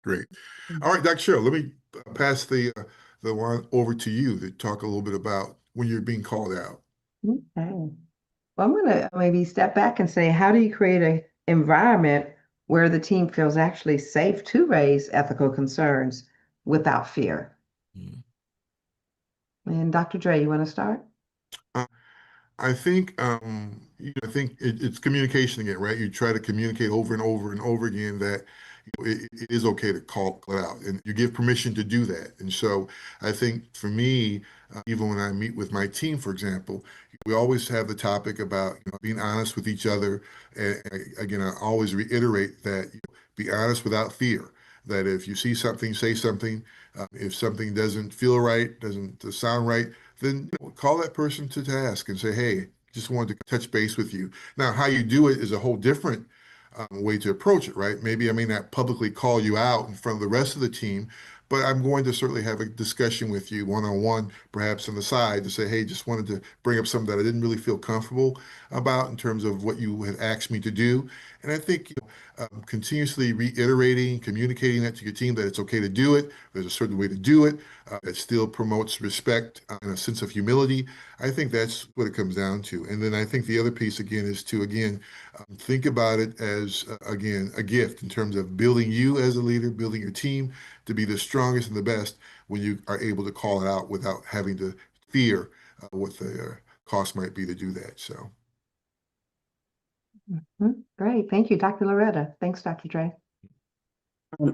Great. All right, Dr. Cheryl, let me pass the one over to you to talk a little bit about when you're being called out. Okay. Well, I'm going to maybe step back and say, how do you create an environment where the team feels actually safe to raise ethical concerns without fear? Mm. And Dr. Dre, you want to start? Uh, I think I think it's communication again, right? You try to communicate over and over and over again that it is okay to call it out, and you give permission to do that. And so I think for me, even when I meet with my team, for example, we always have the topic about being honest with each other. And again, I always reiterate that be honest without fear. That if you see something, say something. If something doesn't feel right, doesn't sound right, then call that person to task and say, hey, just wanted to touch base with you. Now, how you do it is a whole different way to approach it, right? Maybe I may not publicly call you out in front of the rest of the team, but I'm going to certainly have a discussion with you one on one, perhaps on the side, to say, hey, just wanted to bring up something that I didn't really feel comfortable about in terms of what you had asked me to do. And I think continuously reiterating, communicating that to your team that it's okay to do it. There's a certain way to do it that still promotes respect and a sense of humility. I think that's what it comes down to. And then I think the other piece again is to again think about it as again a gift in terms of building you as a leader, building your team to be the strongest and the best when you are able to call it out without having to fear what the cost might be to do that. So. Great. Thank you, Dr. Loretta. Thanks, Dr. Dre.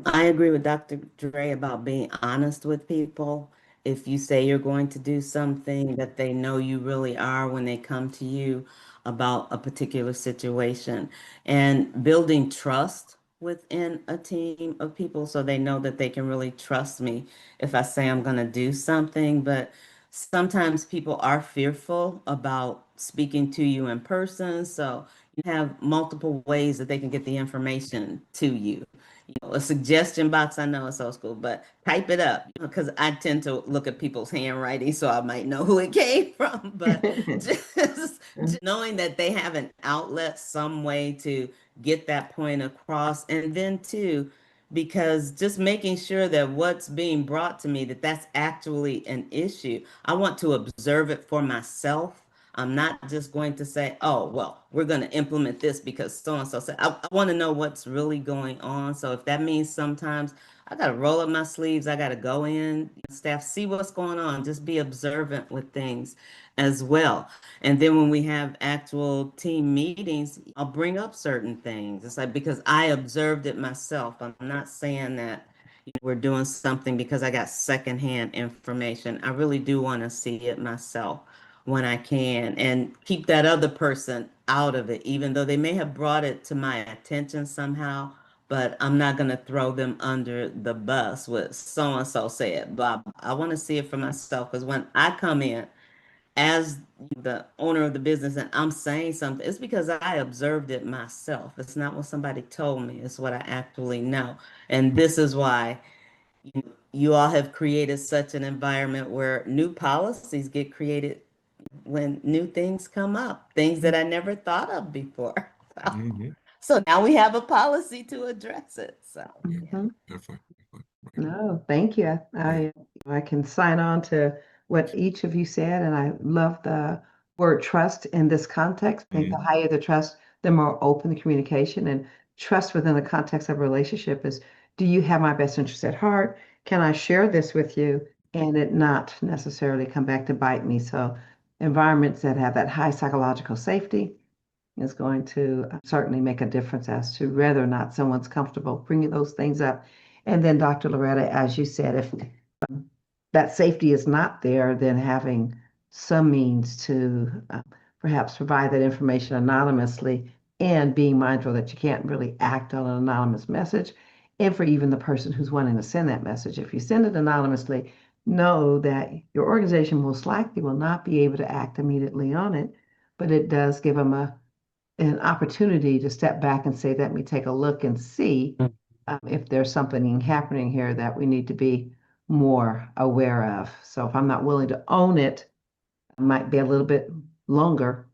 I agree with Dr. Dre about being honest with people. If you say you're going to do something, that they know you really are when they come to you about a particular situation, and building trust within a team of people so they know that they can really trust me if I say I'm going to do something. But sometimes people are fearful about speaking to you in person. So you have multiple ways that they can get the information to you. A suggestion box. I know it's old school, but type it up because I tend to look at people's handwriting, so I might know who it came from. But just knowing that they have an outlet, some way to get that point across, and then too, because just making sure that what's being brought to me, that that's actually an issue. I want to observe it for myself. I'm not just going to say, oh, well, we're going to implement this because so and so said. I want to know what's really going on. So if that means sometimes I got to roll up my sleeves, I got to go in, staff, see what's going on, just be observant with things as well. And then when we have actual team meetings, I'll bring up certain things. It's like because I observed it myself. I'm not saying that we're doing something because I got secondhand information. I really do want to see it myself when I can and keep that other person out of it, even though they may have brought it to my attention somehow. But I'm not going to throw them under the bus with so and so said, blah. I want to see it for myself because when I come in as the owner of the business and I'm saying something, it's because I observed it myself. It's not what somebody told me, it's what I actually know. And this is why you all have created such an environment where new policies get created when new things come up, things that I never thought of before. Mhm. So now we have a policy to address it. So Yeah, yeah. Mhm. definitely. Right. No, thank you. Yeah. I can sign on to what each of you said, and I love the word trust in this context. I think the Mhm. higher the trust, the more open the communication, and trust within the context of a relationship is, do you have my best interest at heart? Can I share this with you and it not necessarily come back to bite me? So environments that have that high psychological safety is going to certainly make a difference as to whether or not someone's comfortable bringing those things up. And then, Dr. Loretta, as you said, if that safety is not there, then having some means to perhaps provide that information anonymously and being mindful that you can't really act on an anonymous message. And for even the person who's wanting to send that message, if you send it anonymously, know that your organization most likely will not be able to act immediately on it, but it does give them an opportunity to step back and say, let me take a look and see if there's something happening here that we need to be more aware of. So if I'm not willing to own it, it might be a little bit longer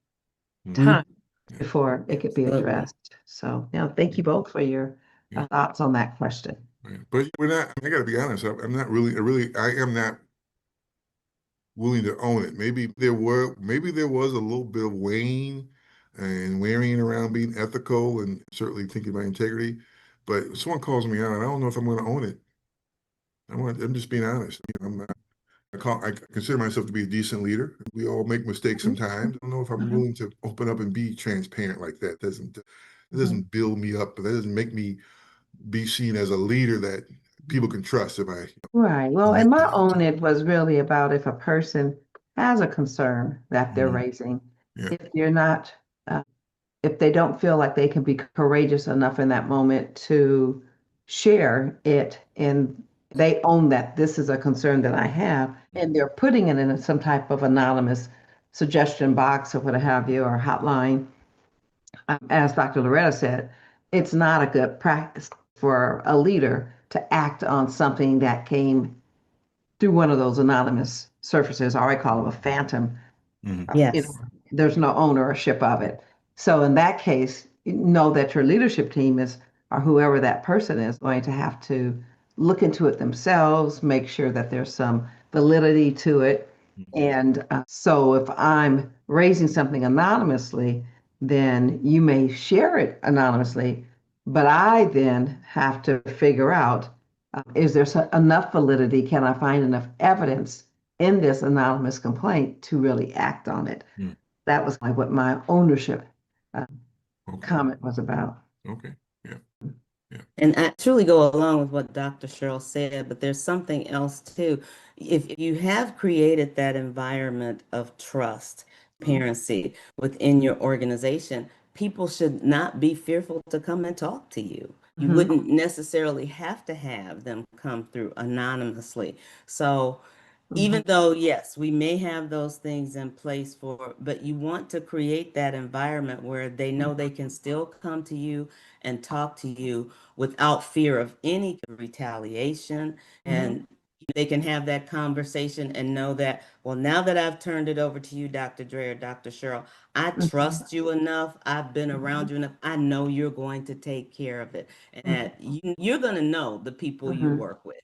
Mhm. time Mhm. before it could be Absolutely. addressed. So, thank you both for your Yeah. thoughts on that question. Right. But we're not, I got to be honest, I'm not really, I am not willing to own it. Maybe there was a little bit of weighing and wearying around being ethical and certainly thinking about integrity. But if someone calls me out, I don't know if I'm going to own it. I'm just being honest. I consider myself to be a decent leader. We all make mistakes Mhm. sometimes. I don't know if I'm Mhm. willing to open up and be transparent like that. It Mhm. doesn't build me up, but that doesn't make me be seen as a leader that people can trust if I Right. Well, admit and my that. own it was really about if a person has a concern that they're Mhm. raising, Yeah. if you're not, uh, if they don't feel like they can be courageous enough in that moment to share it, and they own that this is a concern that I have, and they're putting it in some type of anonymous suggestion box or what have you, or hotline, as Dr. Loretta said, it's not a good practice for a leader to act on something that came through one of those anonymous surfaces, or I call them a phantom. Mhm. Yes. There's no ownership of it. So in that case, know that your leadership team is, or whoever that person is, going to have to look into it themselves, make sure that there's some validity to it. And so if I'm raising something anonymously, then you may share it anonymously, but I then have to figure out, is there enough validity? Can I find enough evidence in this anonymous complaint to really act on it? Mhm. That was what my ownership uh, Okay. comment was about. Okay. Yeah. Yeah. And I truly go along with what Dr. Cheryl said, but there's something else too. If you have created that environment of trust, transparency within your organization, people should not be fearful to come and talk to you. You Mhm. wouldn't necessarily have to have them come through anonymously. So even Mhm. though, yes, we may have those things in place for, but you want to create that environment where they know they can still come to you and talk to you without fear of any retaliation. Mhm. And they can have that conversation and know that, well, now that I've turned it over to you, Dr. Dre or Dr. Cheryl, I Mhm. trust you enough. I've been around Mhm. you enough. I know you're going to take care of it. And Mhm. that you're going to know the people you Mhm. work with.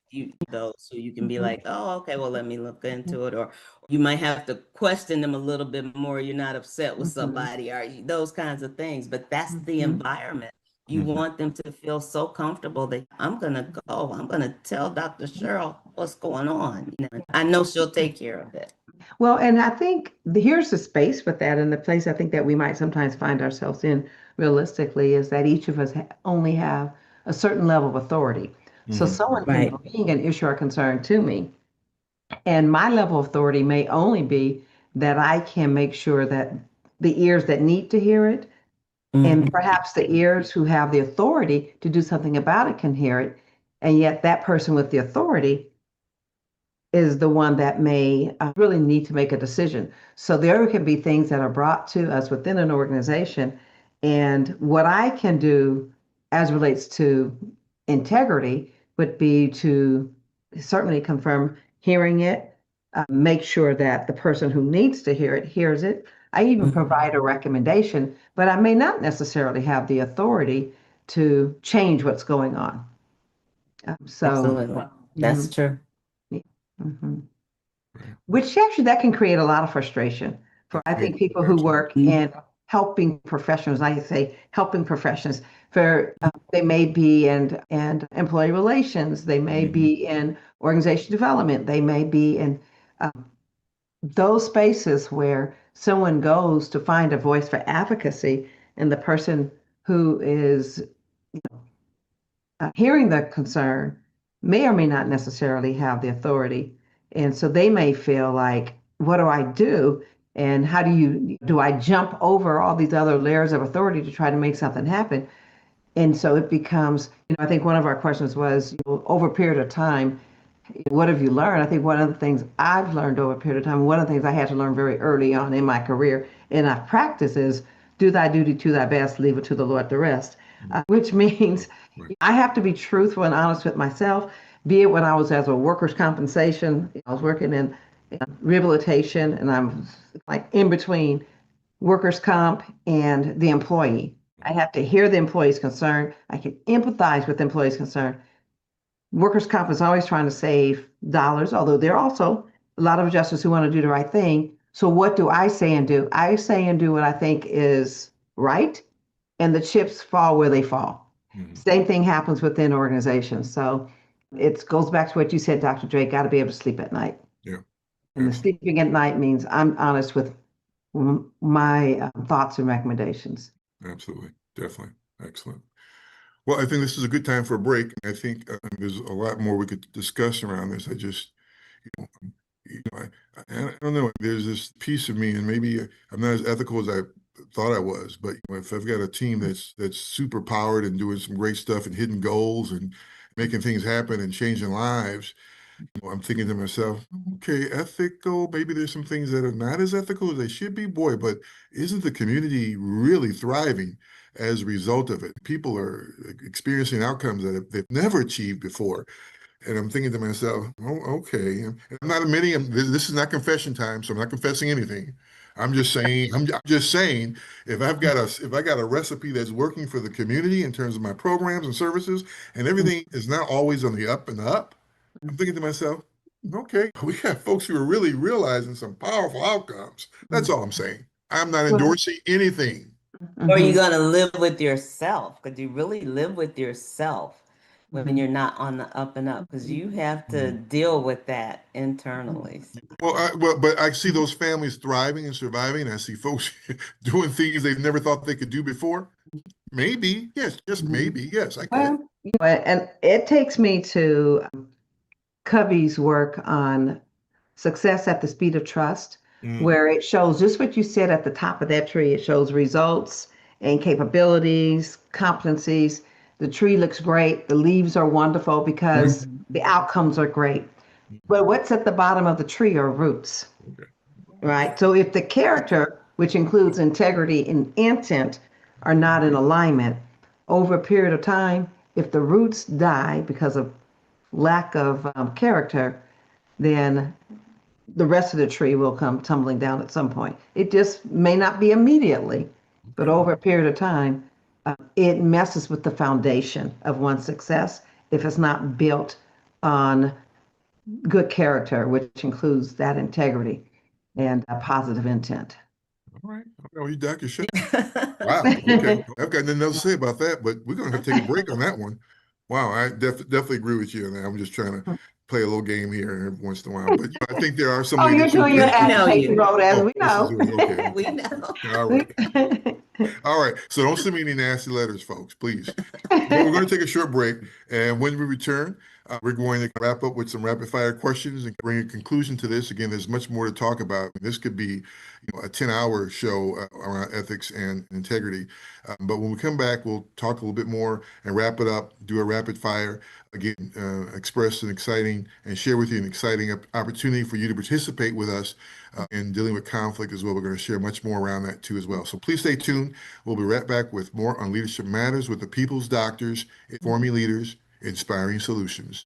Those who you can be Mhm. like, oh, okay, well, let me look into it. Or you might have to question them a little bit more. You're not upset with Mhm. somebody, or those kinds of things. But that's the Mhm. environment. You Mhm. want them to feel so comfortable that I'm gonna go. I'm gonna tell Dr. Cheryl what's going on. I know she'll take care of it. Well, and I think here's the space with that, and the place I think that we might sometimes find ourselves in realistically is that each of us only have a certain level of authority. So Mhm. someone Right. can Right. bring an issue or concern to me, and my level of authority may only be that I can make sure that the ears that need to hear it, and Mhm. perhaps the ears who have the authority to do something about it can hear it, and yet that person with the authority is the one that may really need to make a decision. So there can be things that are brought to us within an organization. And what I can do as relates to integrity would be to certainly confirm hearing it, make sure that the person who needs to hear it hears it. I even Mhm. provide a recommendation, but I may not necessarily have the authority to change what's going on. So, Absolutely. That's mhm, true. yeah, mhm. Right. Which actually that can create a lot of frustration for I think Absolutely. people who Absolutely. work in helping professionals. I say helping professions. For they may be in and employee relations, they may Mhm. be in organization development, they may be in those spaces where someone goes to find a voice for advocacy, and the person who is hearing the concern may or may not necessarily have the authority. And so they may feel like, what do I do? And how do I jump over all these other layers of authority to try to make something happen? And so it becomes, I think one of our questions was, over a period of time, what have you learned? I think one of the things I've learned over a period of time, one of the things I had to learn very early on in my career, and I've practiced is do thy duty to thy best, leave it to the Lord the rest, Mhm. which means Right. I have to be truthful and honest with myself, be it when I was as a workers' compensation, I was working in rehabilitation, and I'm like in between workers' comp and the employee. I have to hear the employee's concern. I can empathize with the employee's concern, workers' comp is always trying to save dollars, although there are also a lot of adjusters who want to do the right thing. So what do I say and do? I say and do what I think is right, and the chips fall where they fall. Mhm. Same thing happens within organizations. So it goes back to what you said, Dr. Drake, got to be able to sleep at night. Yeah, And the absolutely. sleeping at night means I'm honest with my thoughts and recommendations. Absolutely. Definitely. Excellent. Well, I think this is a good time for a break. I think there's a lot more we could discuss around this. I just, you know, I don't know. There's this piece of me, and maybe I'm not as ethical as I thought I was. But if I've got a team that's super powered and doing some great stuff and hitting goals and making things happen and changing lives, I'm thinking to myself, okay, ethical. Maybe there's some things that are not as ethical as they should be. Boy, but isn't the community really thriving as a result of it? People are experiencing outcomes that they've never achieved before. And I'm thinking to myself, oh, okay. And I'm not admitting this is not confession time, so I'm not confessing anything. I'm just saying, if I got a recipe that's working for the community in terms of my programs and services, and everything is not always on the up and up, I'm thinking to myself, okay, we got folks who are really realizing some powerful outcomes. That's all I'm saying. I'm not Well, endorsing anything. Or are you mhm, going to live with yourself? Could you really live with yourself when mhm, you're not on the up and up? Because you have to Mhm. deal with that internally. But I see those families thriving and surviving. And I see folks doing things they never thought they could do before. Maybe, yes, just mhm. maybe, yes, I could. Well, and it takes me to Covey's work on success at the speed of trust, Mm, where it shows just what you said at the top of that tree. It shows results and capabilities, competencies. The tree looks great. The leaves are wonderful because Mhm. the outcomes are great. mm, But what's at the bottom of the tree are roots, okay. right? So if the character, which includes integrity and intent, are not in alignment over a period of time, if the roots die because of lack of character, then the rest of the tree will come tumbling down at some point. It just may not be immediately, but Okay. over a period of time, it messes with the foundation of one's success if it's not built on good character, which includes that integrity and a positive intent. All right. Oh, you Dr. Shep. Wow. Okay. I've got nothing else to say about that, but we're going to have to take a break on that one. Wow. I definitely agree with you on that. I'm just trying to play a little game here every once in a while. But I think there are some Oh, you're leaders who doing your We think, know agitation you. road as oh, we this is know. doing okay. We Okay. know. All right. All right. So don't send me any nasty letters, folks, please. Well, we're going to take a short break. And when we return, we're going to wrap up with some rapid fire questions and bring a conclusion to this. Again, there's much more to talk about. This could be, a 10-hour show around ethics and integrity. But when we come back, we'll talk a little bit more and wrap it up, do a rapid fire. Again, express an exciting and share with you an exciting opportunity for you to participate with us in dealing with conflict as well. We're going to share much more around that too as well. So please stay tuned. We'll be right back with more on Leadership Matters with the People's Doctors, informing leaders, inspiring solutions.